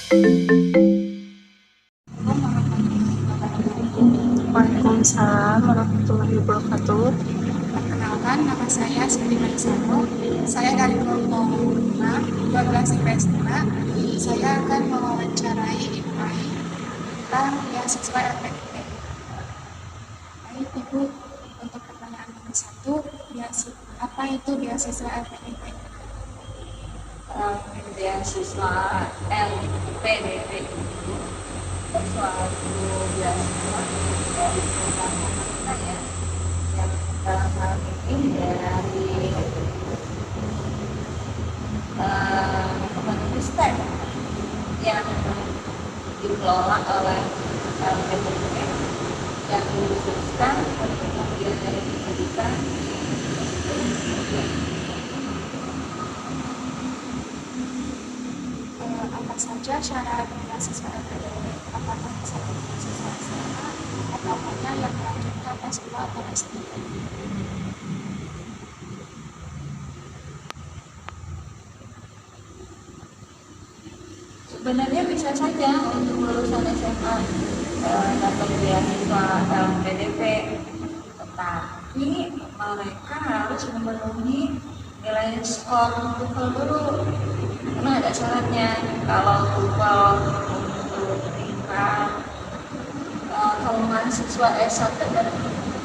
Waalaikumsalam warahmatullahi wabarakatuh. Perkenalkan, nama saya Siti Manisano. Saya dari kelompok 5, 12 IPS 5. Saya akan mewawancarai Ibu tentang beasiswa LPDP. Baik, Ibu, untuk pertanyaan nomor 1, apa itu beasiswa LPDP? Beasiswa LPDP itu suatu beasiswa dari pemerintah ya, yang dalam hal ini dari Kemenristek yang dikelola oleh LPDP yang dikhususkan untuk membiayai pendidikan. Apa saja syarat beasiswa LPDP? Apakah bisa beasiswa SMA atau hanya yang melanjutkan S2 atau S3? Sebenarnya bisa saja untuk lulusan SMA dapat beasiswa LPDP, tetapi mereka harus memenuhi nilai skor TOEFL dulu, karena ada syaratnya. Kalau TOEFL untuk tingkat kalau mahasiswa S1 kan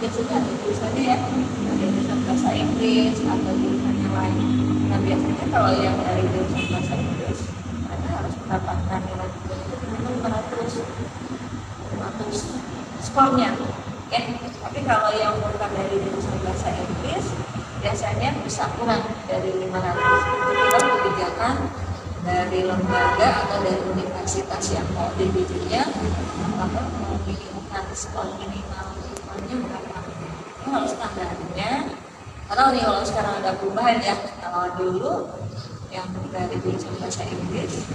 biasanya ada tulisannya ya, ada tulisan bahasa Inggris atau tulisan yang lain. Nah biasanya kalau yang dari tulisan bahasa Inggris mereka harus mendapatkan nilai minimal 500 skornya ya. Tapi kalau yang bukan dari jurusan bahasa Inggris biasanya bisa kurang dari 500. Itu kebijakan dari lembaga atau dari universitas yang mau dibidinya, maka memilihkan skor minimal skornya berapa. Ini harus standarnya. Karena nih kalau sekarang ada perubahan ya, kalau dulu yang dari jurusan bahasa Inggris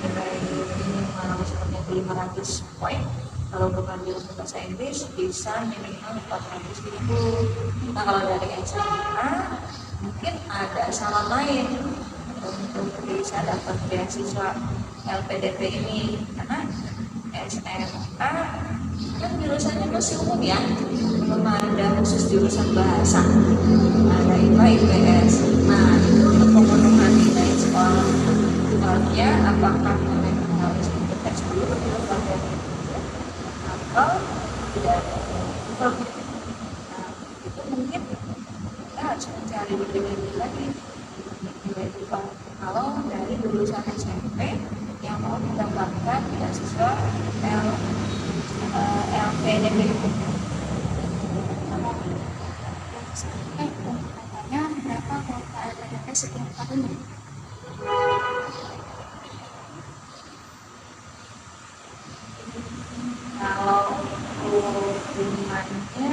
dari minimal skornya 500 poin, kalau bukan jurusan bahasa Inggris bisa minimal 450. Nah kalau dari SMA mungkin ada syarat lain untuk bisa dapat beasiswa LPDP ini, karena SMA kan jurusannya masih umum ya, belum ada khusus jurusan bahasa, ada IPA, IPS. Nah itu untuk pemenuhan nilai sekolah dualnya, apakah mereka harus ikut tes dulu atau tidak? Nah itu mungkin kita harus mencari lebih lagi nilai IPA kalau dari lulusan SMP yang mau mendapatkan beasiswa LPDP. Untuk katanya berapa kuota LPDP setiap tahunnya? Kalau untuk jumlahnya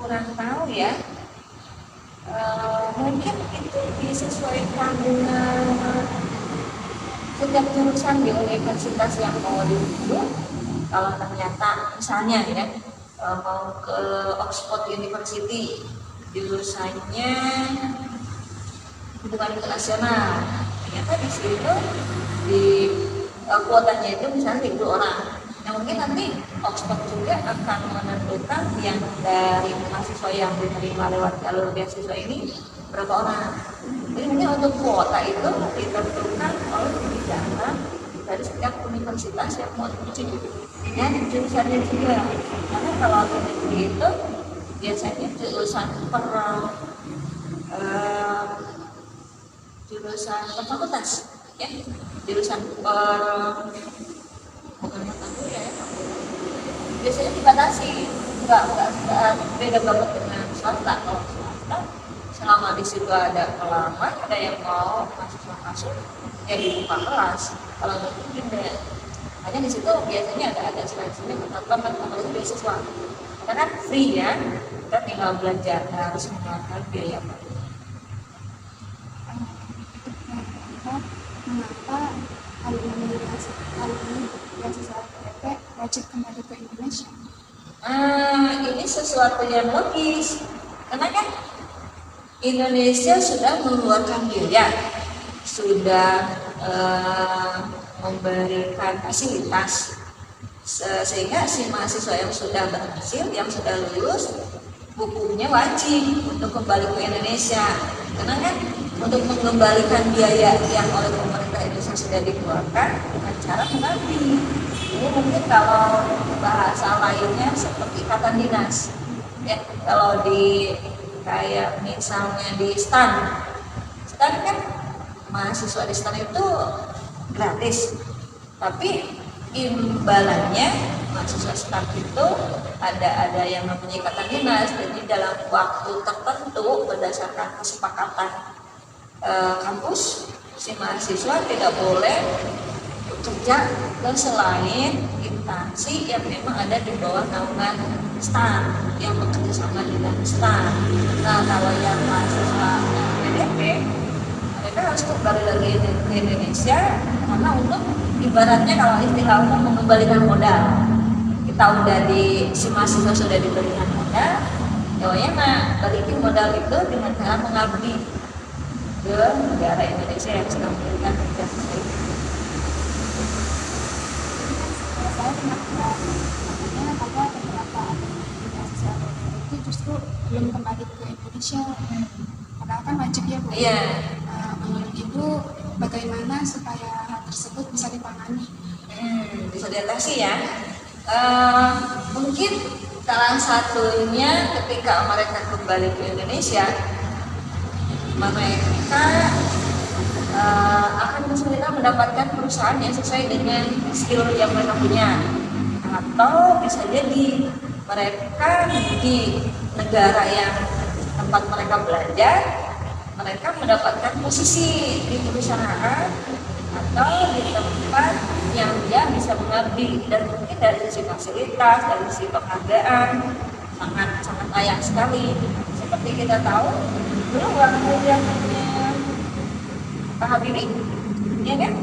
kurang tahu ya. Mungkin itu disesuaikan dengan setiap jurusan di universitas yang mau diuji. Kalau ternyata misalnya ya mau ke Oxford University, jurusannya hubungan internasional, ternyata di situ di kuotanya itu misalnya 1.000 orang. Nah mungkin nanti Oxford juga akan menentukan yang dari mahasiswa yang diterima lewat jalur beasiswa ini berapa orang. Jadi mungkin untuk kuota itu ditentukan oleh kebijakan dari setiap universitas yang mau diuji dan jurusannya juga. Karena kalau di negeri itu biasanya jurusan per fakultas ya, jurusan per bukan fakultas ya, biasanya dibatasi, nggak beda banget dengan swasta. Kalau swasta selama di situ ada pelamar, ada yang mau masuk ya dibuka kelas. Kalau mungkin hanya di situ biasanya ada seleksinya teman-teman kalau itu beasiswa karena kan free ya, kita tinggal belajar, harus mengeluarkan biaya. Mengapa alumni beasiswa LPDP wajib kembali ke Indonesia? Ini sesuatu yang logis, karena kan Indonesia sudah mengeluarkan biaya sudah memberikan fasilitas sehingga si mahasiswa yang sudah berhasil, yang sudah lulus, hukumnya wajib untuk kembali ke Indonesia. Karena kan untuk mengembalikan biaya yang oleh pemerintah Indonesia sudah dikeluarkan dengan cara mengabdi. Ini mungkin kalau bahasa lainnya seperti ikatan dinas. Ya, kalau di kayak misalnya di STAN kan mahasiswa di STAN itu gratis, tapi imbalannya mahasiswa STAN itu ada yang namanya ikatan dinas. Jadi dalam waktu tertentu berdasarkan kesepakatan kampus, si mahasiswa tidak boleh bekerja ke selain instansi yang memang ada di bawah naungan STAN, yang bekerja sama dengan STAN. Nah, kalau yang mahasiswa PDP, mereka harus kembali lagi ke Indonesia karena untuk ibaratnya kalau istilah umum mengembalikan modal. Kita udah si mahasiswa sudah diberikan modal, ya balikin modal itu dengan cara mengabdi ke negara Indonesia yang sedang memberikan jasa itu. Saya pernah katanya bahwa beberapa mahasiswa itu justru belum kembali ke Indonesia, padahal kan wajib ya Bu. Iya. Menurut Ibu bagaimana supaya hal tersebut bisa ditangani? Bisa diatasi ya. Mungkin salah satunya ketika mereka kembali ke Indonesia, mereka akan kesulitan mendapatkan perusahaan yang sesuai dengan skill yang mereka punya, atau bisa jadi mereka di negara yang tempat mereka belajar, mereka mendapatkan posisi di perusahaan atau di tempat yang dia bisa mengabdi, dan mungkin dari sisi fasilitas, dari sisi penghargaan sangat layak sekali. Seperti kita tahu dulu waktu yang Pak Habibie, ya kan?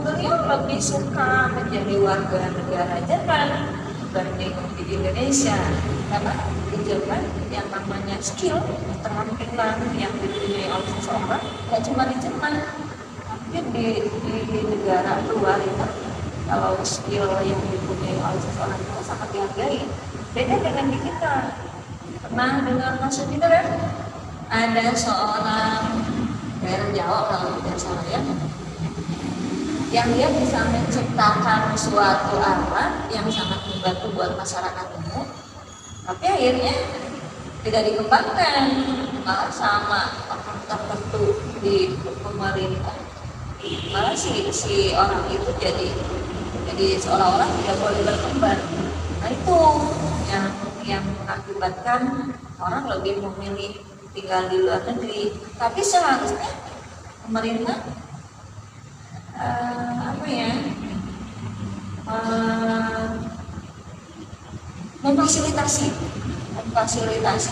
Beliau lebih suka menjadi warga negara Jerman dibanding di Indonesia, karena di Jerman yang namanya skill, keterampilan yang dipunyai oleh seseorang tidak cuma di Jerman, tapi di negara luar itu kalau skill yang dipunyai oleh seseorang itu sangat dihargai. Beda dengan di kita. Pernah dengar maksud itu kan? Ada seorang daerah Jawa kalau tidak salah ya, yang dia bisa menciptakan suatu alat yang sangat membantu buat masyarakat umum, tapi akhirnya tidak dikembangkan, malah sama orang tertentu di pemerintah, malah si orang itu jadi seolah-olah tidak boleh berkembang. Nah itu yang mengakibatkan orang lebih memilih tinggal di luar negeri. Tapi seharusnya pemerintah memfasilitasi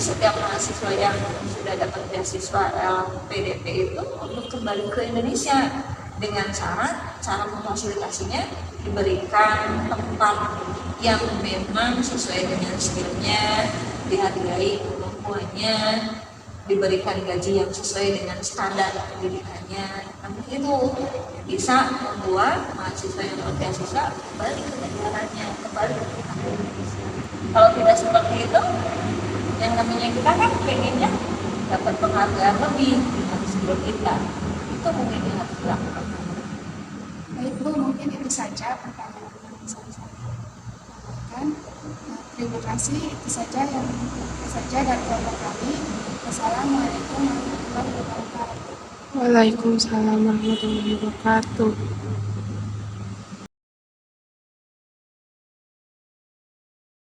setiap mahasiswa yang sudah dapat beasiswa LPDP itu untuk kembali ke Indonesia, dengan cara memfasilitasinya diberikan tempat yang memang sesuai dengan skillnya, dihargai kemampuannya, diberikan gaji yang sesuai dengan standar pendidikannya. Namun itu bisa membuat mahasiswa yang berbeasiswa kembali ke negaranya, kembali ke Indonesia. Kalau tidak seperti itu, yang namanya kita kan pengennya dapat penghargaan lebih dari skill kita. Itu mungkin yang harus dilakukan. Baik Bu, mungkin itu saja pertanyaan yang bisa saya sampaikan. Terima kasih, itu saja dari kelompok kami. Wassalamualaikum warahmatullahi wabarakatuh. Waalaikumsalam warahmatullahi wabarakatuh.